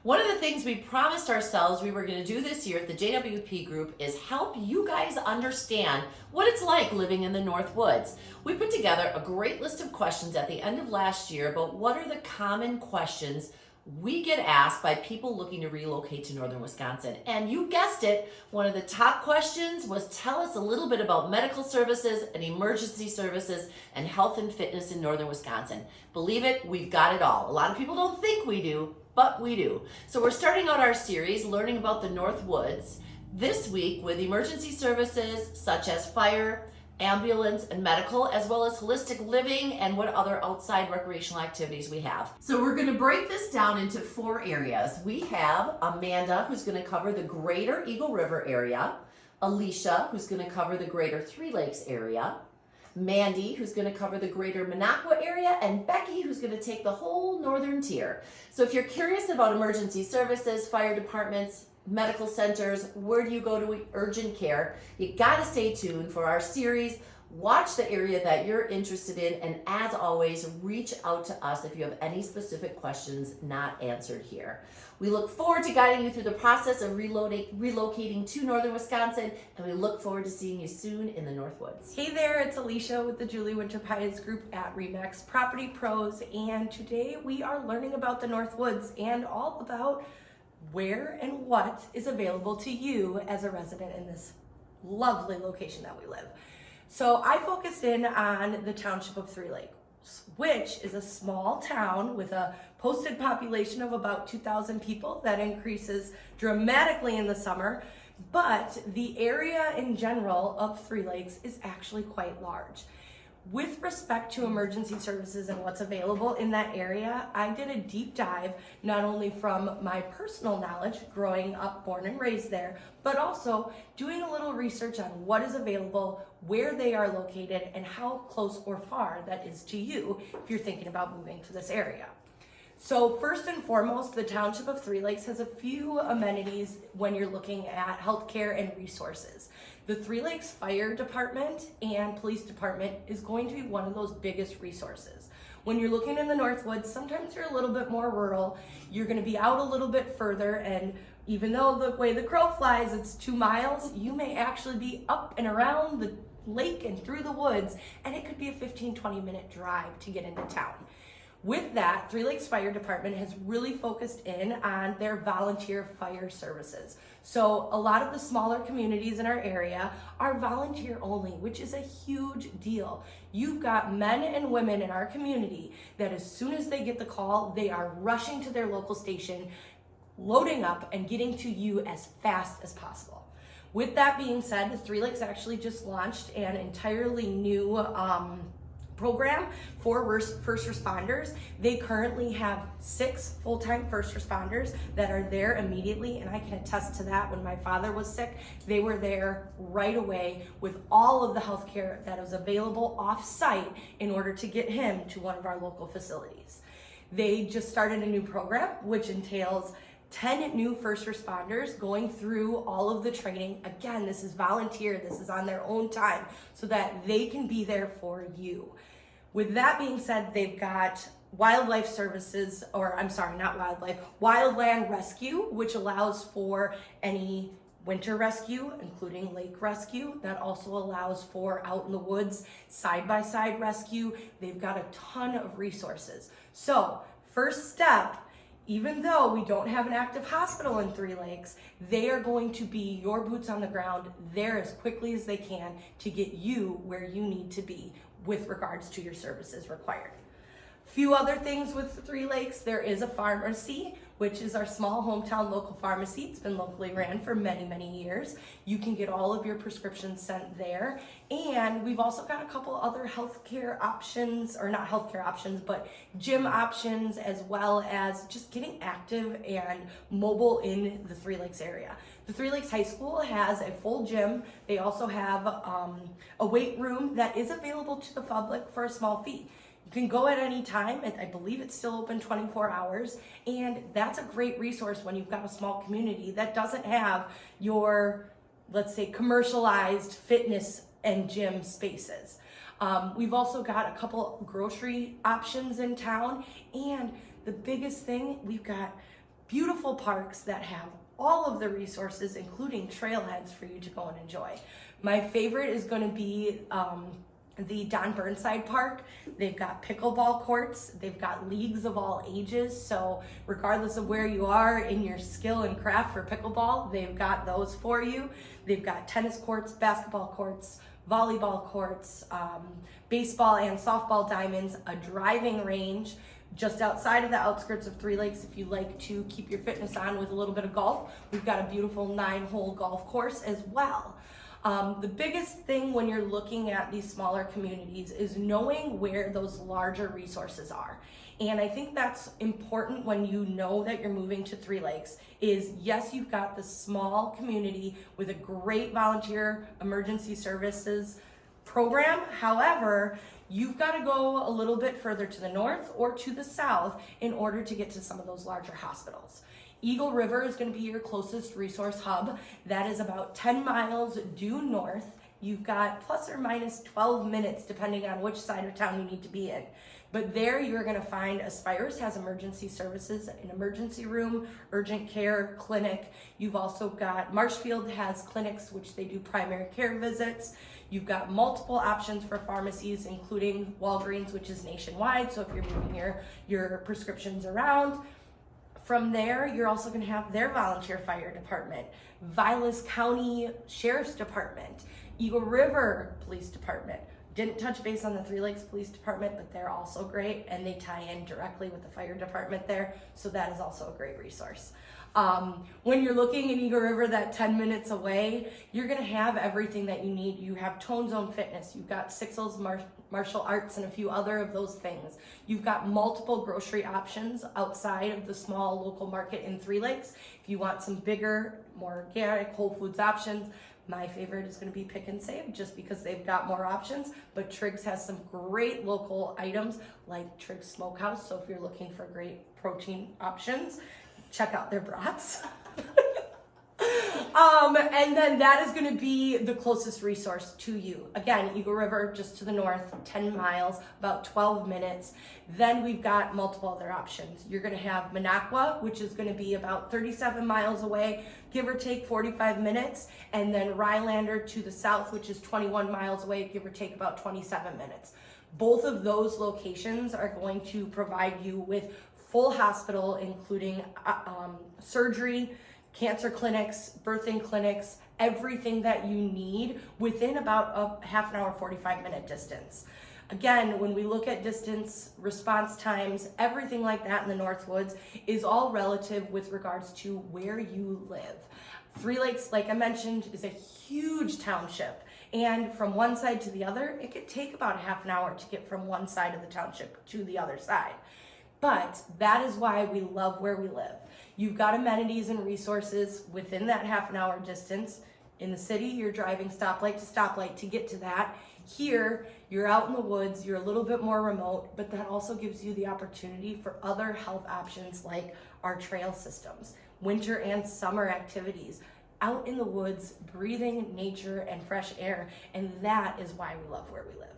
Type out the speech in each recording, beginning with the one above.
One of the things we promised ourselves we were going to do this year at the JWP group is help you guys understand what it's like living in the Northwoods. We put together a great list of questions at the end of last year about what are the common questions we get asked by people looking to relocate to northern Wisconsin. And you guessed it, one of the top questions was tell us a little bit about medical services and emergency services and health and fitness in northern Wisconsin. Believe it, we've got it all. A lot of people don't think we do, but we do. So we're starting out our series learning about the Northwoods this week with emergency services such as fire, ambulance, and medical, as well as holistic living and what other outside recreational activities we have. So we're going to break this down into 4 areas. We have Amanda, who's going to cover the greater Eagle River area, Alicia, who's going to cover the greater Three Lakes area, Mandy, who's going to cover the greater Minocqua area, and Becky, who's going to take the whole northern tier. So if you're curious about emergency services, fire departments, medical centers, where do you go to urgent care, you got to stay tuned for our series. Watch the area that you're interested in, and as always, reach out to us if you have any specific questions not answered here. We look forward to guiding you through the process of relocating to northern Wisconsin, and we look forward to seeing you soon in the Northwoods. Hey there, it's Alicia with the Julie Winter-Paez group at RE/MAX Property Pros, and today we are learning about the Northwoods and all about where and what is available to you as a resident in this lovely location that we live. So I focused in on the township of Three Lakes, which is a small town with a posted population of about 2,000 people that increases dramatically in the summer, but the area in general of Three Lakes is actually quite large. With respect to emergency services and what's available in that area, I did a deep dive, not only from my personal knowledge, growing up, born and raised there, but also doing a little research on what is available, where they are located, and how close or far that is to you if you're thinking about moving to this area. So first and foremost, the township of Three Lakes has a few amenities when you're looking at healthcare and resources. The Three Lakes Fire Department and Police Department is going to be one of those biggest resources. When you're looking in the Northwoods, sometimes you're a little bit more rural, you're going to be out a little bit further, and even though the way the crow flies, it's 2 miles, you may actually be up and around the lake and through the woods, and it could be a 15-20 minute drive to get into town. With that, Three Lakes Fire Department has really focused in on their volunteer fire services. So a lot of the smaller communities in our area are volunteer only, which is a huge deal. You've got men and women in our community that as soon as they get the call, they are rushing to their local station, loading up and getting to you as fast as possible. With that being said, Three Lakes actually just launched an entirely new program for first responders. They currently have 6 full-time first responders that are there immediately, and I can attest to that. When my father was sick, they were there right away with all of the health care that was available off-site in order to get him to one of our local facilities. They just started a new program which entails 10 new first responders going through all of the training. Again, this is volunteer, this is on their own time so that they can be there for you. With that being said, they've got wildlife services, or I'm sorry, not wildlife, wildland rescue, which allows for any winter rescue, including lake rescue. That also allows for out in the woods, side-by-side rescue. They've got a ton of resources. So first step, even though we don't have an active hospital in Three Lakes, they are going to be your boots on the ground there as quickly as they can to get you where you need to be with regards to your services required. Few other things with Three Lakes, there is a pharmacy, which is our small hometown local pharmacy. It's been locally ran for many, many years. You can get all of your prescriptions sent there. And we've also got a couple other healthcare options, or not healthcare options, but gym options, as well as just getting active and mobile in the Three Lakes area. The Three Lakes High School has a full gym. They also have a weight room that is available to the public for a small fee. You can go at any time. I believe it's still open 24 hours. And that's a great resource when you've got a small community that doesn't have your, let's say, commercialized fitness and gym spaces. We've also got a couple grocery options in town. And the biggest thing, we've got beautiful parks that have all of the resources, including trailheads for you to go and enjoy. My favorite is going to be the Don Burnside Park. They've got pickleball courts, they've got leagues of all ages, so regardless of where you are in your skill and craft for pickleball, they've got those for you. They've got tennis courts, basketball courts, volleyball courts, baseball and softball diamonds, a driving range just outside of the outskirts of Three Lakes. If you like to keep your fitness on with a little bit of golf, we've got a beautiful 9-hole golf course as well. The biggest thing when you're looking at these smaller communities is knowing where those larger resources are. And I think that's important when you know that you're moving to Three Lakes is, yes, you've got the small community with a great volunteer emergency services program. However, you've got to go a little bit further to the north or to the south in order to get to some of those larger hospitals. Eagle River is going to be your closest resource hub. That is about 10 miles due north. You've got plus or minus 12 minutes depending on which side of town you need to be in. But there you're going to find Aspires has emergency services, an emergency room, urgent care, clinic. You've also got Marshfield has clinics which they do primary care visits. You've got multiple options for pharmacies, including Walgreens, which is nationwide. So if you're moving your prescriptions around, from there, you're also going to have their volunteer fire department, Vilas County Sheriff's Department, Eagle River Police Department. Didn't touch base on the Three Lakes Police Department, but they're also great, and they tie in directly with the fire department there, so that is also a great resource. When you're looking in Eagle River, that 10 minutes away, you're going to have everything that you need. You have Tone Zone Fitness, you've got Sixels Martial Arts, and a few other of those things. You've got multiple grocery options outside of the small local market in Three Lakes. If you want some bigger, more organic Whole Foods options, my favorite is going to be Pick and Save just because they've got more options, but Triggs has some great local items like Triggs Smokehouse. So if you're looking for great protein options, check out their brats. And then that is going to be the closest resource to you. Again, Eagle River, just to the north, 10 miles, about 12 minutes. Then we've got multiple other options. You're going to have Minocqua, which is going to be about 37 miles away, give or take 45 minutes. And then Rylander to the south, which is 21 miles away, give or take about 27 minutes. Both of those locations are going to provide you with full hospital, including surgery, cancer clinics, birthing clinics, everything that you need within about a half an hour, 45-minute distance. Again, when we look at distance, response times, everything like that in the Northwoods is all relative with regards to where you live. Three Lakes, like I mentioned, is a huge township. And from one side to the other, it could take about a half an hour to get from one side of the township to the other side. But that is why we love where we live. You've got amenities and resources within that half an hour distance. In the city, you're driving stoplight to stoplight to get to that. Here, you're out in the woods, you're a little bit more remote, but that also gives you the opportunity for other health options like our trail systems, winter and summer activities, out in the woods, breathing nature and fresh air, and that is why we love where we live.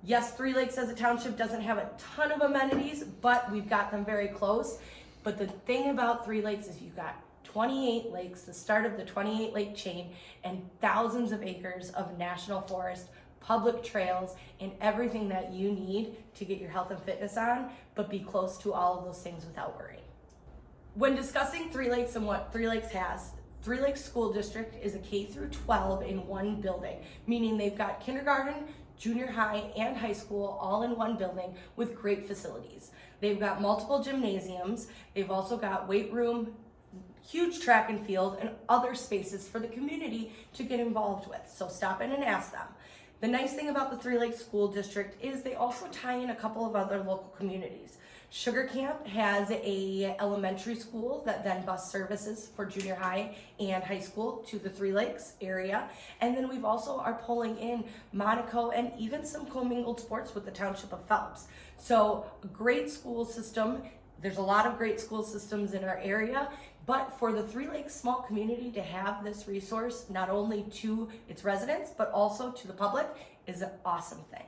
Yes, Three Lakes as a township doesn't have a ton of amenities, but we've got them very close. But the thing about Three Lakes is you've got 28 lakes, the start of the 28 lake chain, and thousands of acres of national forest, public trails, and everything that you need to get your health and fitness on, but be close to all of those things without worrying. When discussing Three Lakes and what Three Lakes has, Three Lakes School District is a K through 12 in one building, meaning they've got kindergarten, junior high, and high school all in one building with great facilities. They've got multiple gymnasiums. They've also got weight room, huge track and field, and other spaces for the community to get involved with. So stop in and ask them. The nice thing about the Three Lakes School District is they also tie in a couple of other local communities. Sugar Camp has a elementary school that then bus services for junior high and high school to the Three Lakes area. And then we've also are pulling in Monaco and even some commingled sports with the Township of Phelps. So a great school system. There's a lot of great school systems in our area, but for the Three Lakes small community to have this resource, not only to its residents, but also to the public, is an awesome thing.